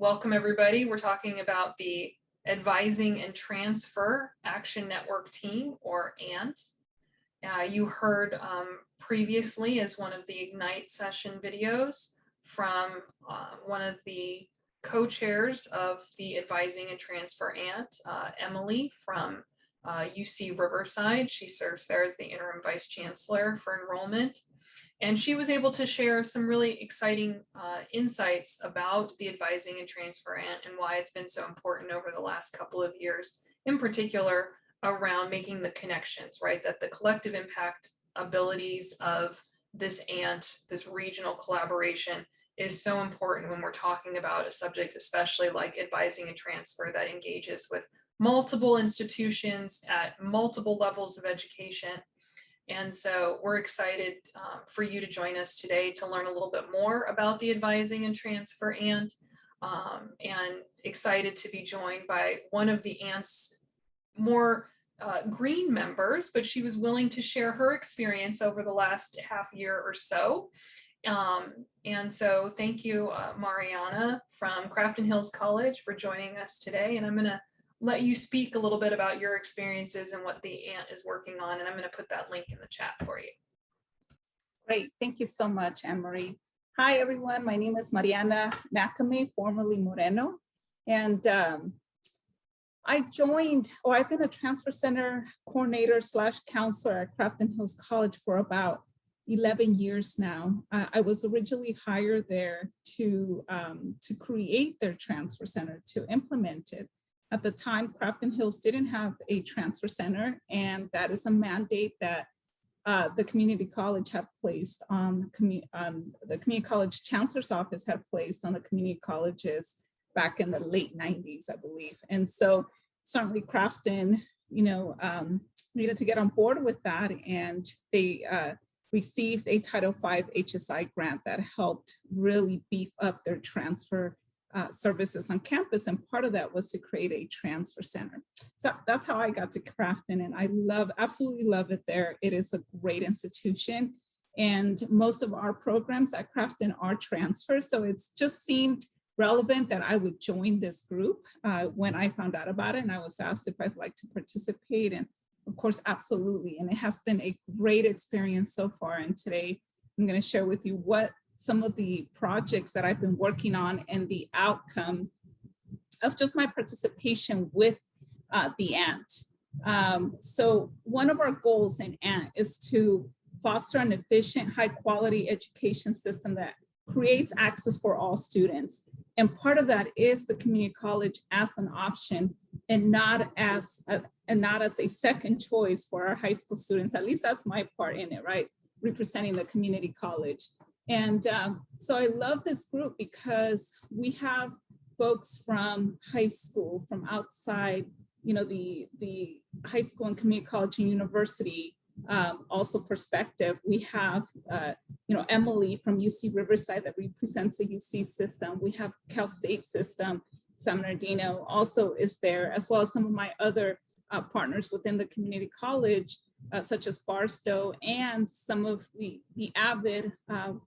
Welcome everybody. We're talking about the Advising and Transfer Action Network Team, or ANT. You heard previously as one of the Ignite session videos from one of the co-chairs of the Advising and Transfer ANT, Emily from UC Riverside. She serves there as the Interim Vice Chancellor for Enrollment. And she was able to share some really exciting insights about the Advising and Transfer ANT and why it's been so important over the last couple of years, in particular around making the connections, right? That the collective impact abilities of this ANT, this regional collaboration, is so important when we're talking about a subject, especially like advising and transfer, that engages with multiple institutions at multiple levels of education. And so we're excited for you to join us today to learn a little bit more about the Advising and Transfer ANT, and excited to be joined by one of the ANT's more green members, but she was willing to share her experience over the last half year or so. And so thank you, Mariana from Crafton Hills College, for joining us today. And I'm going to let you speak a little bit about your experiences and what the ANT is working on. And I'm going to put that link in the chat for you. Great. Thank you so much, Anne-Marie. Hi, everyone. My name is Mariana Nakame, formerly Moreno. And I've been a transfer center coordinator / counselor at Crafton Hills College for about 11 years now. I was originally hired there to create their transfer center, to implement it. At the time, Crafton Hills didn't have a transfer center, and that is a mandate that the community college had placed on the community college chancellor's office had placed on the community colleges back in the late 90s, I believe. And so certainly Crafton, needed to get on board with that, and they received a Title V HSI grant that helped really beef up their transfer services on campus, and part of that was to create a transfer center. So that's how I got to Crafton, and I absolutely love it there. It is a great institution, and most of our programs at Crafton are transfer, so it's just seemed relevant that I would join this group when I found out about it, and I was asked if I'd like to participate, and of course, absolutely. And it has been a great experience so far, and today I'm going to share with you what some of the projects that I've been working on and the outcome of just my participation with the ANT. So one of our goals in ANT is to foster an efficient, high quality education system that creates access for all students. And part of that is the community college as an option and not as a second choice for our high school students. At least that's my part in it, right? Representing the community college. And so I love this group because we have folks from high school, from outside, the high school and community college and university, also perspective. We have, Emily from UC Riverside that represents the UC system. We have Cal State system. San Bernardino also is there, as well as some of my other partners within the community college, such as Barstow, and some of the avid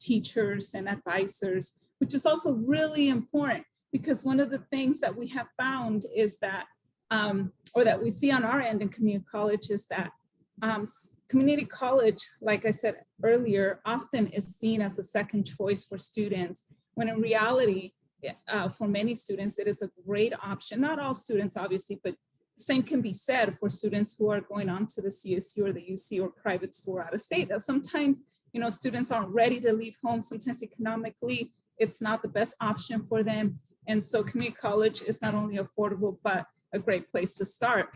teachers and advisors, which is also really important, because one of the things that we have found is that, or that we see on our end in community college, is that community college, like I said earlier, often is seen as a second choice for students, when in reality, for many students, it is a great option. Not all students, obviously, but same can be said for students who are going on to the CSU or the UC or private school out of state, that sometimes, students aren't ready to leave home. Sometimes economically, it's not the best option for them. And so community college is not only affordable, but a great place to start.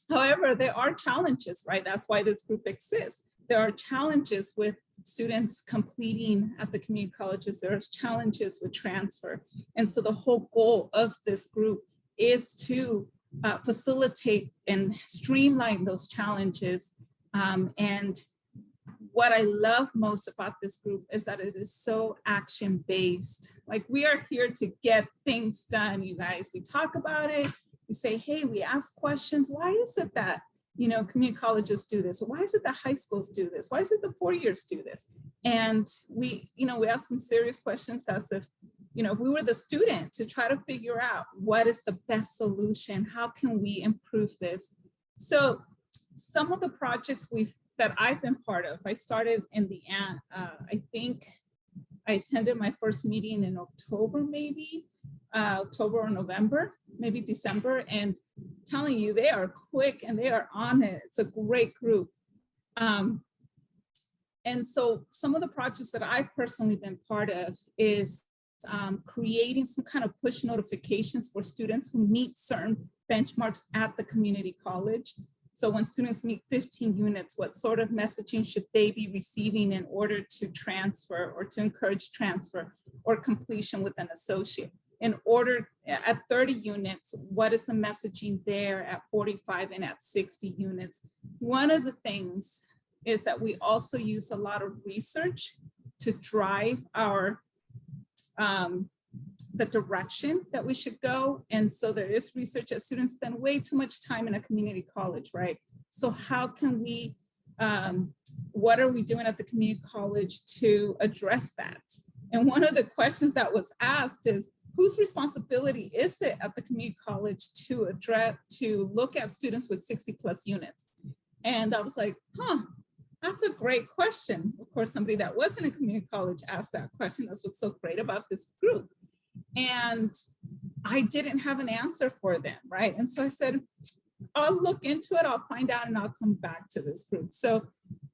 However, there are challenges, right? That's why this group exists. There are challenges with students completing at the community colleges. There's challenges with transfer. And so the whole goal of this group is to facilitate and streamline those challenges. And what I love most about this group is that it is so action-based. Like, we are here to get things done, you guys. We talk about it, we say, hey, we ask questions. Why is it that, community colleges do this? Or why is it that high schools do this? Why is it the 4 years do this? And we ask some serious questions as if, if we were the student, to try to figure out what is the best solution, how can we improve this? So some of the projects that I've been part of, I started in the end, I think I attended my first meeting in October, maybe October or November, maybe December, and telling you they are quick and they are on it. It's a great group. And so some of the projects that I've personally been part of is creating some kind of push notifications for students who meet certain benchmarks at the community college. So when students meet 15 units, what sort of messaging should they be receiving in order to transfer or to encourage transfer or completion with an associate? In order at 30 units, what is the messaging there at 45 and at 60 units? One of the things is that we also use a lot of research to drive our the direction that we should go. And so there is research that students spend way too much time in a community college, right? So how can we, what are we doing at the community college to address that? And one of the questions that was asked is, whose responsibility is it at the community college to look at students with 60+ units? And I was like, that's a great question. Of course, somebody that wasn't in community college asked that question. That's what's so great about this group. And I didn't have an answer for them, right? And so I said, I'll look into it, I'll find out, and I'll come back to this group. So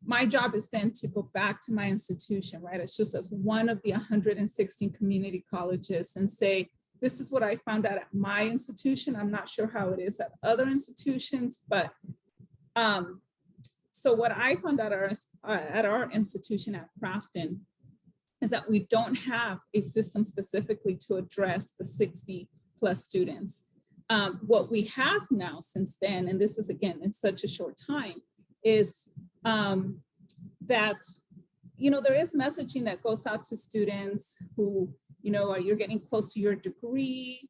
my job is then to go back to my institution, right? It's just as one of the 116 community colleges and say, this is what I found out at my institution. I'm not sure how it is at other institutions, but so what I found out at our institution at Crafton is that we don't have a system specifically to address the 60+ students. What we have now since then, and this is again in such a short time, is that there is messaging that goes out to students who you're getting close to your degree,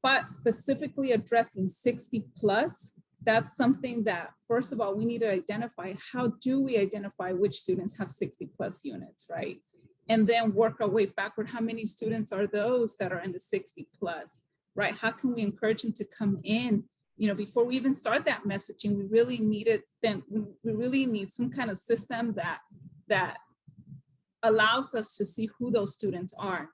but specifically addressing 60+. That's something that, first of all, we need to identify. How do we identify which students have 60+ units, right? And then work our way backward. How many students are those that are in the 60+, right? How can we encourage them to come in? Before we even start that messaging, we really need some kind of system that allows us to see who those students are.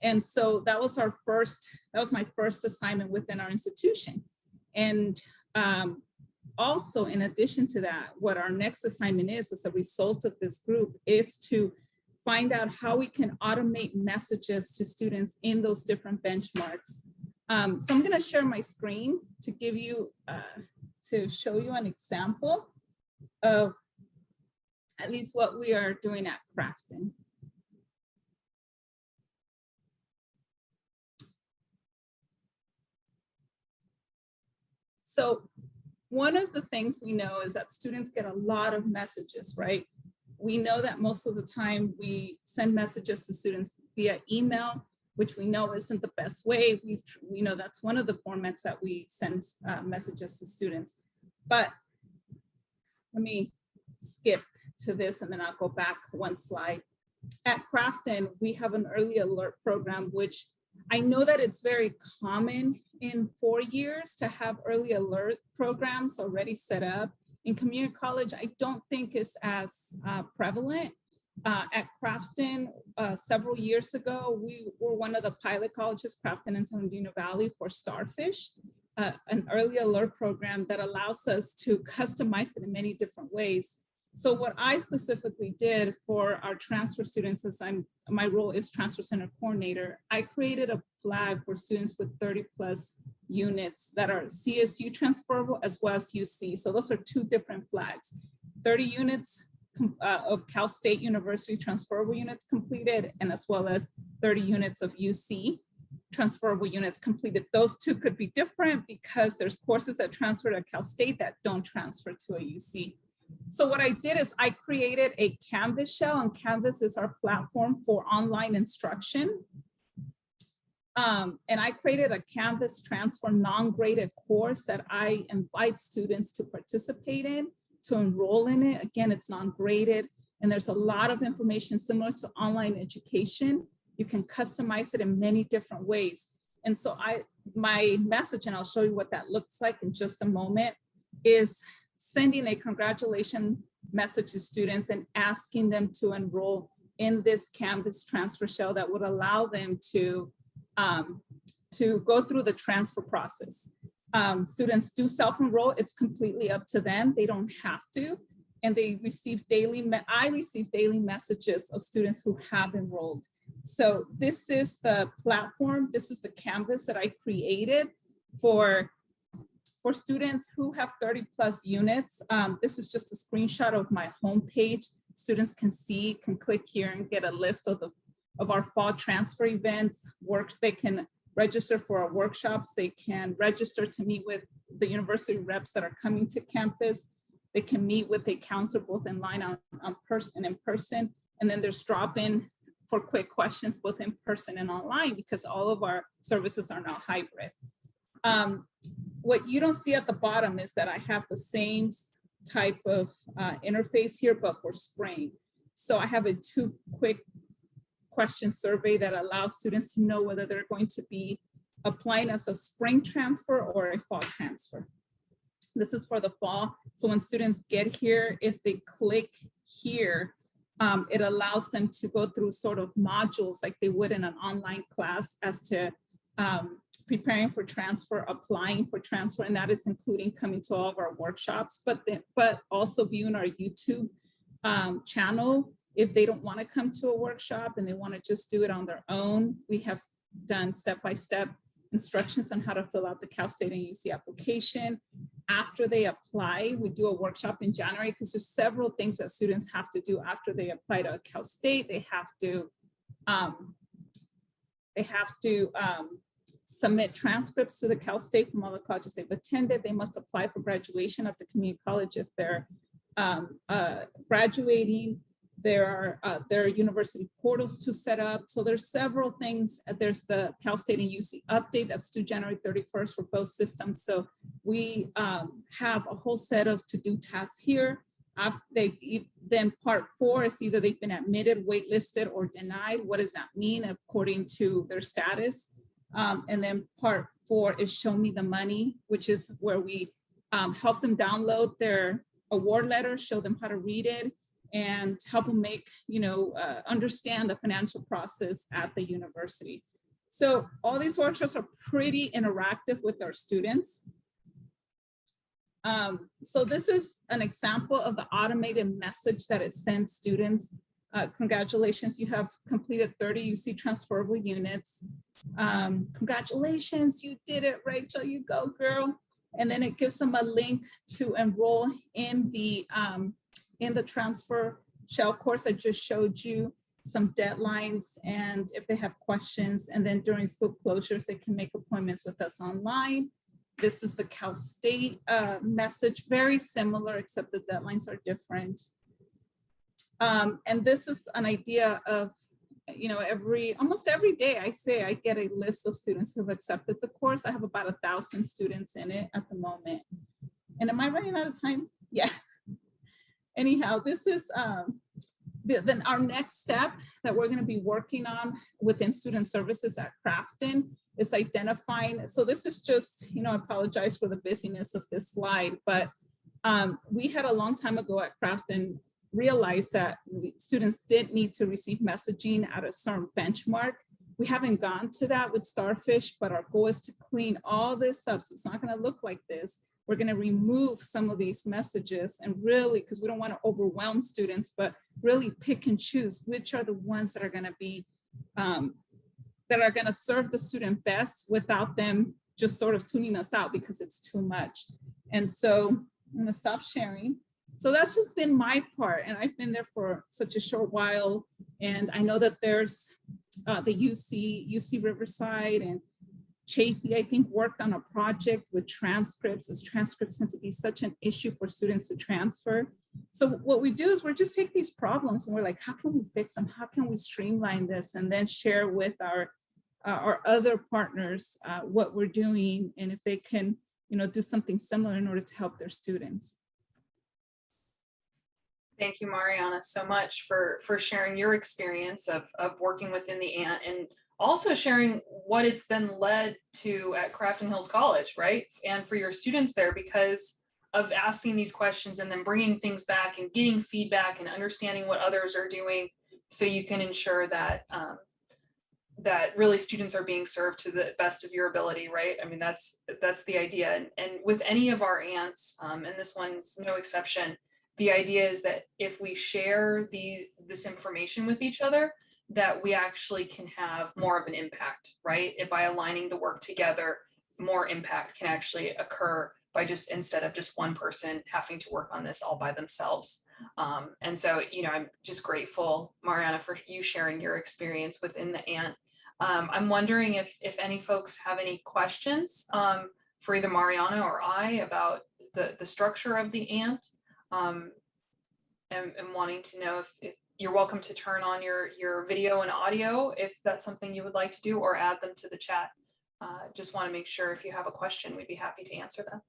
And so that was my first assignment within our institution. And also, in addition to that, what our next assignment is as a result of this group is to find out how we can automate messages to students in those different benchmarks. So I'm going to share my screen to give you, to show you an example of at least what we are doing at Crafton. So one of the things we know is that students get a lot of messages, right? We know that most of the time we send messages to students via email, which we know isn't the best way. We know that's one of the formats that we send messages to students. But let me skip to this and then I'll go back one slide. At Crafton, we have an early alert program, which I know that it's very common in 4 years to have early alert programs already set up. In community college, I don't think it's as prevalent. At Crafton, several years ago, we were one of the pilot colleges, Crafton and San Bernardino Valley, for Starfish, an early alert program that allows us to customize it in many different ways. So what I specifically did for our transfer students, as my role is transfer center coordinator, I created a flag for students with 30+ units that are CSU transferable as well as UC. So those are two different flags. 30 units of Cal State University transferable units completed, and as well as 30 units of UC transferable units completed. Those two could be different because there's courses that transfer to Cal State that don't transfer to a UC. So what I did is I created a Canvas shell, and Canvas is our platform for online instruction. And I created a Canvas transfer non-graded course that I invite students to participate in, to enroll in it. Again, it's non-graded, and there's a lot of information similar to online education You can customize it in many different ways. And so my message, and I'll show you what that looks like in just a moment, is sending a congratulations message to students and asking them to enroll in this Canvas transfer shell that would allow them to go through the transfer process. Students do self-enroll. It's completely up to them. They don't have to. And they receive I receive daily messages of students who have enrolled. So this is the platform. This is the Canvas that I created for students who have 30 plus units. This is just a screenshot of my homepage. Students can click here and get a list of our fall transfer events. They can register for our workshops. They can register to meet with the university reps that are coming to campus. They can meet with a counselor both in line in person. And then there's drop-in for quick questions, both in person and online, because all of our services are now hybrid. What you don't see at the bottom is that I have the same type of interface here, but for spring. So I have a 2 quick question survey that allows students to know whether they're going to be applying as a spring transfer or a fall transfer. This is for the fall. So when students get here, if they click here, it allows them to go through sort of modules like they would in an online class as to preparing for transfer, applying for transfer, and that is including coming to all of our workshops, but also viewing our YouTube channel. If they don't want to come to a workshop and they want to just do it on their own, we have done step-by-step instructions on how to fill out the Cal State and UC application. After they apply, we do a workshop in January because there's several things that students have to do after they apply to Cal State. They have to submit transcripts to the Cal State from all the colleges they've attended. They must apply for graduation at the community college if they're graduating. There are university portals to set up. So there's several things. There's the Cal State and UC update that's due January 31st for both systems. So we have a whole set of to-do tasks here. Then part 4 is either they've been admitted, waitlisted, or denied. What does that mean according to their status? And then part 4 is show me the money, which is where we help them download their award letter, show them how to read it, and help them make, understand the financial process at the university. So all these workshops are pretty interactive with our students. So this is an example of the automated message that it sends students. Congratulations, you have completed 30 UC transferable units. Congratulations, you did it, Rachel, you go girl. And then it gives them a link to enroll in the transfer shell course. I just showed you some deadlines and if they have questions, and then during school closures, they can make appointments with us online. This is the Cal State message, very similar, except the deadlines are different. And this is an idea of, almost every day I get a list of students who've accepted the course. I have about 1,000 students in it at the moment. And am I running out of time? Yeah. Anyhow, this is then our next step that we're going to be working on within student services at Crafton is identifying. So this is just, I apologize for the busyness of this slide, but we had a long time ago at Crafton realized that students did need to receive messaging at a certain benchmark. We haven't gone to that with Starfish, but our goal is to clean all this up. So it's not going to look like this. We're going to remove some of these messages and really, because we don't want to overwhelm students, but really pick and choose which are the ones that are going to be, that are going to serve the student best without them just sort of tuning us out because it's too much. And so I'm going to stop sharing. So that's just been my part. And I've been there for such a short while. And I know that there's the UC Riverside and Chafee, I think, worked on a project with transcripts, as transcripts tend to be such an issue for students to transfer. So what we do is we're just take these problems and we're like, how can we fix them? How can we streamline this? And then share with our other partners what we're doing and if they can, do something similar in order to help their students. Thank you, Mariana, so much for sharing your experience of working within the ANT, and also sharing what it's then led to at Crafton Hills College, right? And for your students there, because of asking these questions and then bringing things back and getting feedback and understanding what others are doing, so you can ensure that that really students are being served to the best of your ability, right? I mean, that's the idea. And with any of our ANTs, and this one's no exception, the idea is that if we share this information with each other, that we actually can have more of an impact, right? And by aligning the work together, more impact can actually occur by just, instead of just one person having to work on this all by themselves. And so, I'm just grateful, Mariana, for you sharing your experience within the ANT. I'm wondering if any folks have any questions for either Mariana or I about the structure of the ANT, and wanting to know if you're welcome to turn on your video and audio if that's something you would like to do, or add them to the chat. Just want to make sure if you have a question, we'd be happy to answer them.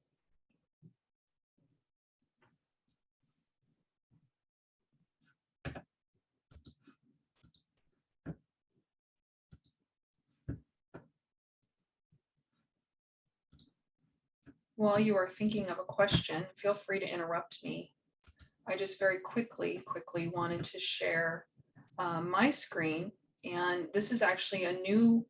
While you are thinking of a question, feel free to interrupt me. I just very quickly wanted to share my screen, and this is actually a new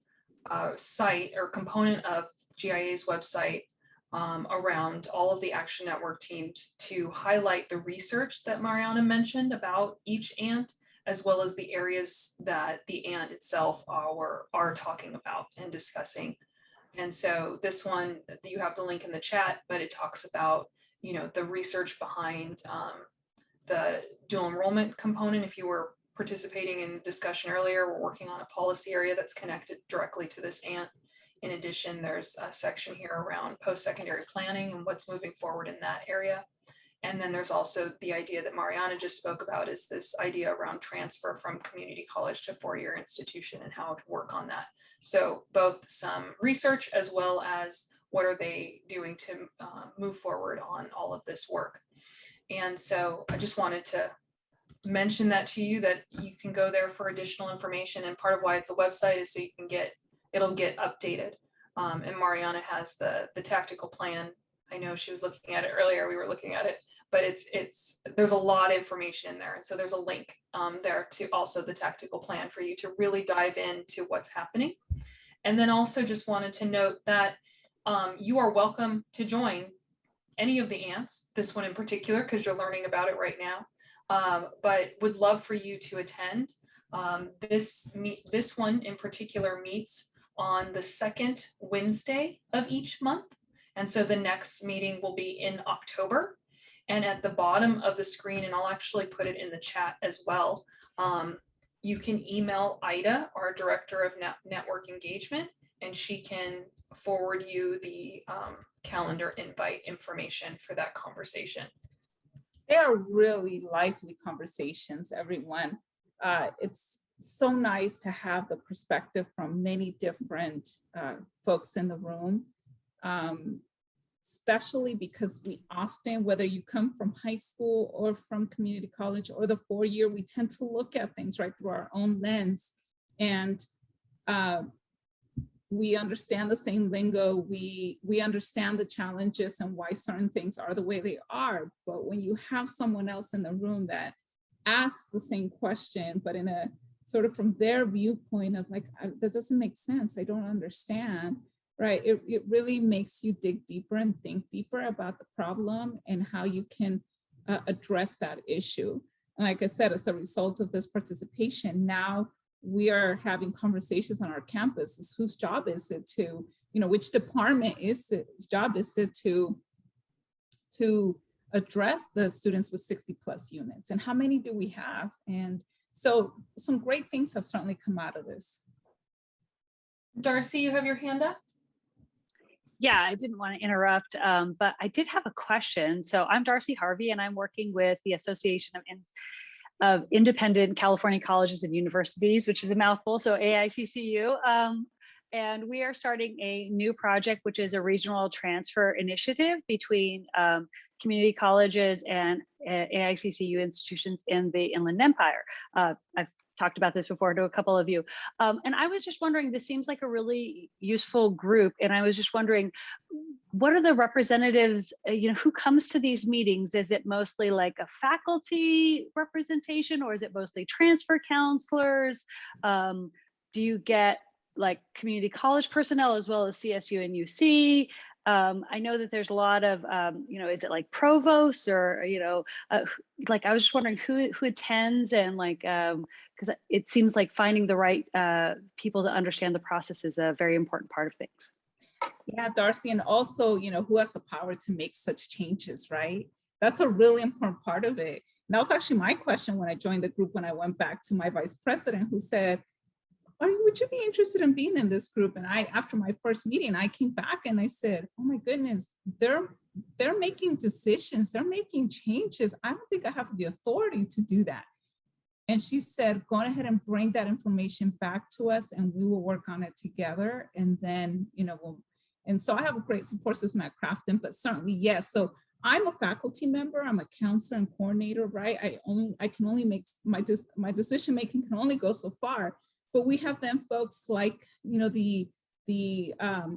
site or component of GIA's website around all of the Action Network teams to highlight the research that Mariana mentioned about each ANT, as well as the areas that the ANT itself are talking about and discussing. And so this one, you have the link in the chat, but it talks about, the research behind the dual enrollment component. If you were participating in discussion earlier, we're working on a policy area that's connected directly to this ANT. In addition, there's a section here around post-secondary planning and what's moving forward in that area. And then there's also the idea that Mariana just spoke about, is this idea around transfer from community college to four-year institution and how to work on that. So both some research as well as what are they doing to move forward on all of this work. And so I just wanted to mention that to you, that you can go there for additional information. And part of why it's a website is so you can it'll get updated. And Mariana has the tactical plan. I know she was looking at it earlier, we were looking at it, but there's a lot of information in there. And so there's a link there to also the tactical plan for you to really dive into what's happening. And then also just wanted to note that you are welcome to join any of the ANTs, this one in particular, because you're learning about it right now, but would love for you to attend. This one in particular meets on the second Wednesday of each month. And so the next meeting will be in October. And at the bottom of the screen, and I'll actually put it in the chat as well, you can email Ida, our Director of Network Engagement, and she can forward you the calendar invite information for that conversation. They are really lively conversations, everyone. It's so nice to have the perspective from many different folks in the room, especially because we often, whether you come from high school or from community college or the four-year, we tend to look at things right through our own lens. And we understand the same lingo, we understand the challenges and why certain things are the way they are. But when you have someone else in the room that asks the same question, but in a sort of from their viewpoint of like, that doesn't make sense, I don't understand, right? It really makes you dig deeper and think deeper about the problem and how you can address that issue. And like I said, as a result of this participation, now we are having conversations on our campus. Whose job is it to, which department is its job is it to address the students with 60+ units, and how many do we have? And so some great things have certainly come out of this. Darcy, you have your hand up? Yeah, I didn't want to interrupt, but I did have a question. So I'm Darcy Harvey, and I'm working with the Association of Independent California Colleges and Universities, which is a mouthful, so AICCU. and we are starting a new project, which is a regional transfer initiative between community colleges and AICCU institutions in the Inland Empire. I've talked about this before to a couple of you. And I was just wondering, this seems like a really useful group. And I was just wondering, what are the representatives, who comes to these meetings? Is it mostly like a faculty representation, or is it mostly transfer counselors? Do you get like community college personnel as well as CSU and UC? I know that there's a lot of, is it like provosts or, like I was just wondering who attends, and like, because it seems like finding the right people to understand the process is a very important part of things. Yeah, Darcy, and also, who has the power to make such changes, right? That's a really important part of it. And that was actually my question when I joined the group, when I went back to my vice president, who said, would you be interested in being in this group? And after my first meeting, I came back and I said, oh my goodness, they're making decisions, they're making changes. I don't think I have the authority to do that. And she said, go ahead and bring that information back to us and we will work on it together. And then, and so I have a great support system at Crafton, but certainly, yes. So I'm a faculty member, I'm a counselor and coordinator, right? I can only make, my decision making can only go so far. But we have then folks like, the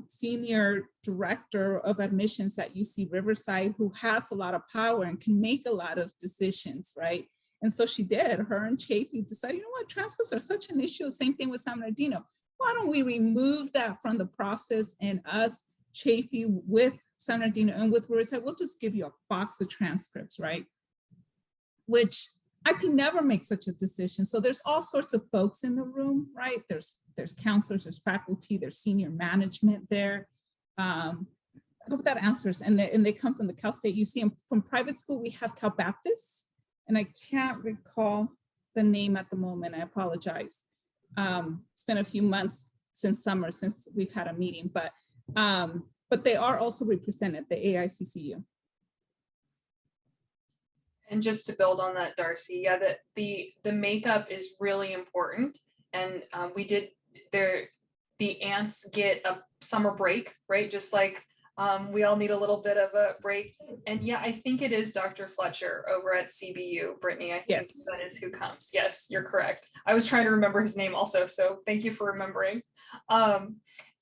senior director of admissions at UC Riverside, who has a lot of power and can make a lot of decisions, right? And so she did. Her and Chafee decided, you know what, transcripts are such an issue. Same thing with San Bernardino. Why don't we remove that from the process, and us, Chafee, with San Bernardino and with Riverside, we'll just give you a box of transcripts, right? Which I could never make such a decision. So there's all sorts of folks in the room, right? There's counselors, there's faculty, there's senior management there. I hope that answers. And they come from the Cal State UC, and from private school, we have Cal Baptist. And I can't recall the name at the moment, I apologize. It's been a few months since summer since we've had a meeting, but they are also represented, the AICCU. And just to build on that, Darcy, yeah, the makeup is really important. And the ants get a summer break, right? Just like we all need a little bit of a break. And yeah, I think it is Dr. Fletcher over at CBU, Brittany. I think yes, that is who comes. Yes, you're correct. I was trying to remember his name also, so thank you for remembering.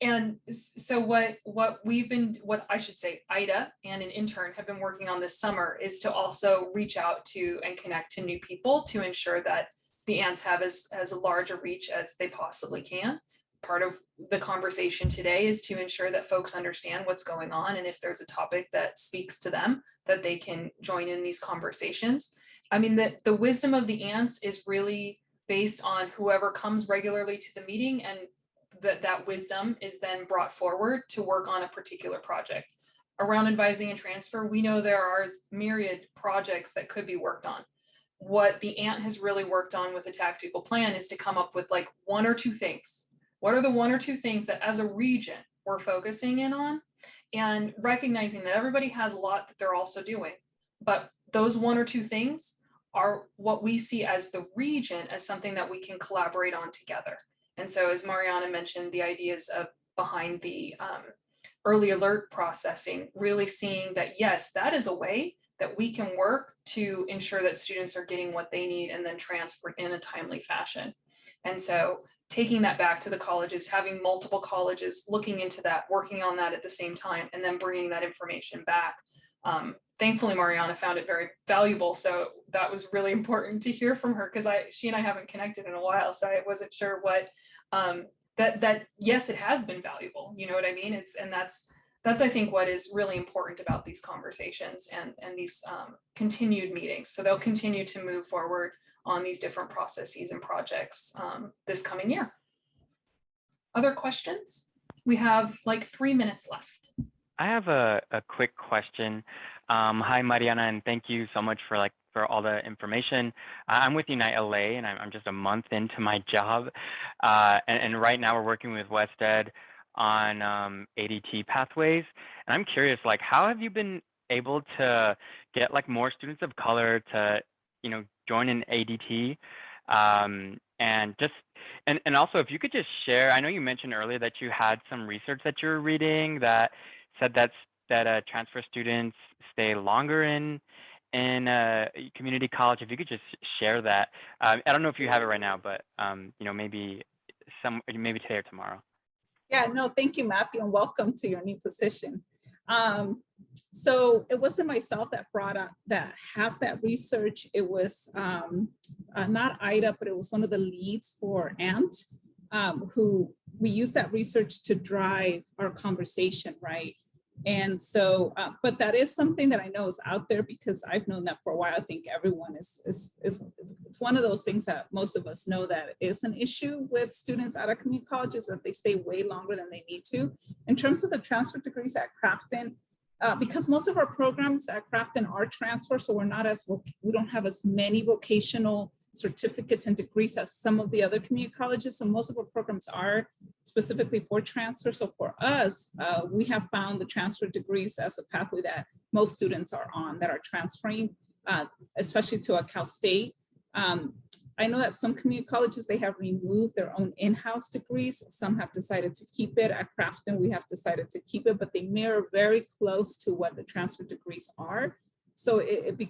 And so what I should say, Ida and an intern have been working on this summer is to also reach out to and connect to new people to ensure that the ants have as large a reach as they possibly can. Part of the conversation today is to ensure that folks understand what's going on, and if there's a topic that speaks to them, that they can join in these conversations. I mean, the wisdom of the ants is really based on whoever comes regularly to the meeting, and that wisdom is then brought forward to work on a particular project. Around advising and transfer, we know there are myriad projects that could be worked on. What the ant has really worked on with a tactical plan is to come up with like one or two things. What are the one or two things that as a region we're focusing in on, and recognizing that everybody has a lot that they're also doing, but those one or two things are what we see as the region as something that we can collaborate on together. And so, as Mariana mentioned, the ideas of behind the early alert processing, really seeing that, yes, that is a way that we can work to ensure that students are getting what they need and then transferred in a timely fashion. And so taking that back to the colleges, having multiple colleges looking into that, working on that at the same time, and then bringing that information back. Thankfully, Mariana found it very valuable. So that was really important to hear from her, because she and I haven't connected in a while. So I wasn't sure what, yes, it has been valuable. You know what I mean? That's I think what is really important about these conversations and these continued meetings. So they'll continue to move forward on these different processes and projects this coming year. Other questions? We have like 3 minutes left. I have a quick question. Hi, Mariana, and thank you so much for all the information. I'm with Unite LA, and I'm just a month into my job. And right now we're working with WestEd on ADT pathways. And I'm curious, how have you been able to get more students of color to, join an ADT? and just and also if you could just share, I know you mentioned earlier that you had some research that you were reading that said that transfer students stay longer in community college. If you could just share that. I don't know if you have it right now, but maybe today or tomorrow. Yeah, no, thank you, Matthew, and welcome to your new position. So it wasn't myself that has that research. It was not Ida, but it was one of the leads for ANT, who we use that research to drive our conversation, right? And so, but that is something that I know is out there because I've known that for a while. I think everyone it's one of those things that most of us know that is an issue with students out of community colleges, that they stay way longer than they need to. In terms of the transfer degrees at Crafton, because most of our programs at Crafton are transfer, so we don't have as many vocational certificates and degrees as some of the other community colleges. So most of our programs are specifically for transfer. So for us, we have found the transfer degrees as a pathway that most students are on that are transferring, especially to a Cal State. I know that some community colleges, they have removed their own in-house degrees. Some have decided to keep it. At Crafton, we have decided to keep it, but they mirror very close to what the transfer degrees are. So it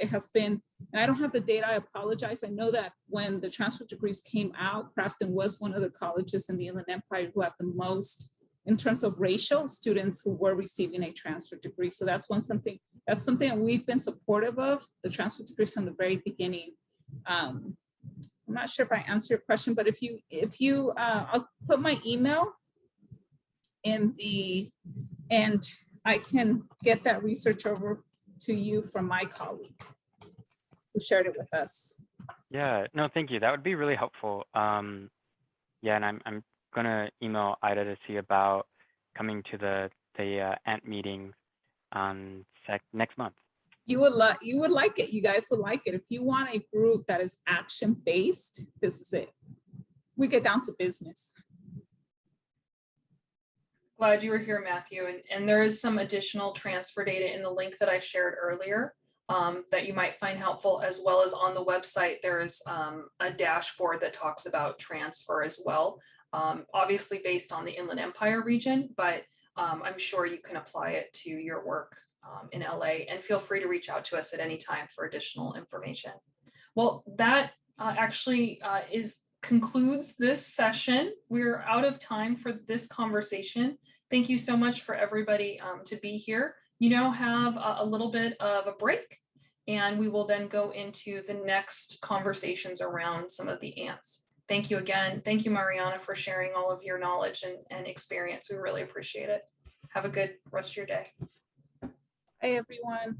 has been, and I don't have the data, I apologize. I know that when the transfer degrees came out, Crafton was one of the colleges in the Inland Empire who had the most, in terms of ratio, students who were receiving a transfer degree. So that's something that we've been supportive of, the transfer degrees from the very beginning. I'm not sure if I answered your question, but if you I'll put my email in and I can get that research over to you from my colleague who shared it with us. Yeah, no, thank you. That would be really helpful. Yeah, and I'm gonna email Ida to see about coming to the ANT meeting on next month. You would like it. You guys would like it. If you want a group that is action-based, this is it. We get down to business. Glad you were here, Matthew. And there is some additional transfer data in the link that I shared earlier that you might find helpful, as well as on the website, there is a dashboard that talks about transfer as well. Obviously based on the Inland Empire region, but I'm sure you can apply it to your work in LA, and feel free to reach out to us at any time for additional information. Well, that actually concludes this session. We're out of time for this conversation. Thank you so much for everybody to be here. You now have a little bit of a break, and we will then go into the next conversations around some of the ants. Thank you again. Thank you, Mariana, for sharing all of your knowledge and experience. We really appreciate it. Have a good rest of your day. Hey, everyone.